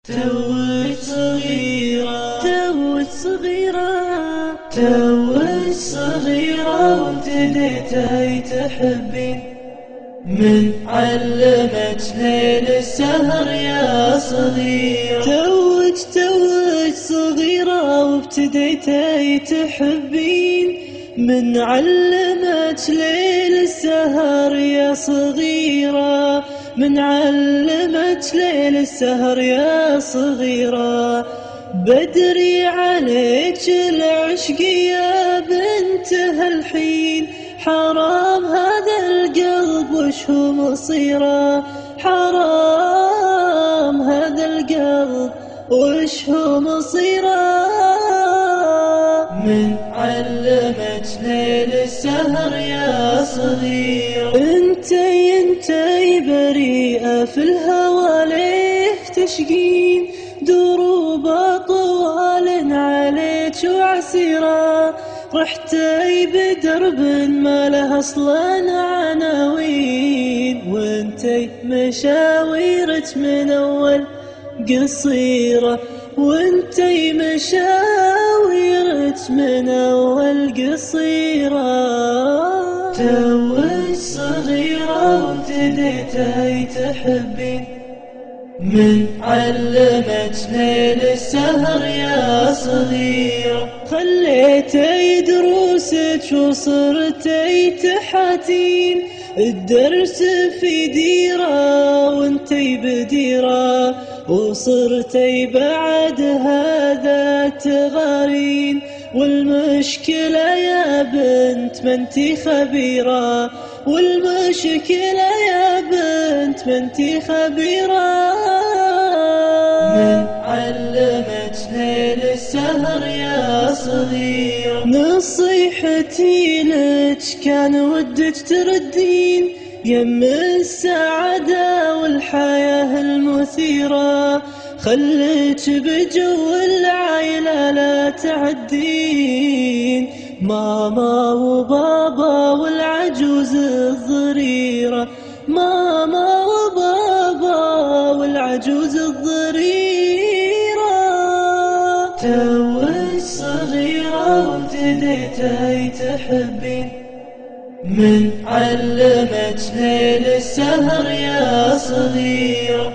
توك صغيرة توك صغيرة توك صغيرة وابتديتي تحبين. من علمك ليل السهر يا صغيرة؟ توك صغيرة وابتديتي تحبين. من علمك ليل السهر يا صغيرة؟ من علمك ليل السهر يا صغيرة؟ بدري عليك العشق يا بنت هالحين، حرام هذا القلب وش هو مصيره، حرام هذا القلب وش هو مصيره. من علمك ليل السهر يا صغير؟ انتي بريئة في الهوى ليه تشقين، دروب طوال عليك وعسيرة، رحتي بدرب ما له اصلا عناوين، وانتي مشاويرك من اول قصيرة، وانتي مشاويرك من اول قصيرة. توك صغيرة وابتديتي تحبين. من علمك ليل السهر يا صغيرة؟ خليتي دروسك وصرتي تحاتين، الدرس في ديرة وانتي بديرة، وصرتي بعد هذا تغارين، والمشكلة يا بنت منتي خبيرة، والمشكلة يا بنت منتي خبيرة. من علمك ليل السهر يا صغير؟ نصيحتي لك كان ودك تردين، يم السعادة والحياة المثيرة، خليك بجو العيلة لا تعدين، ماما وبابا والعجوز الضريرة، ماما وبابا والعجوز الضريرة. توك صغيرة وابتديتي تحبين. من علمك ليل السهر يا صغيرة؟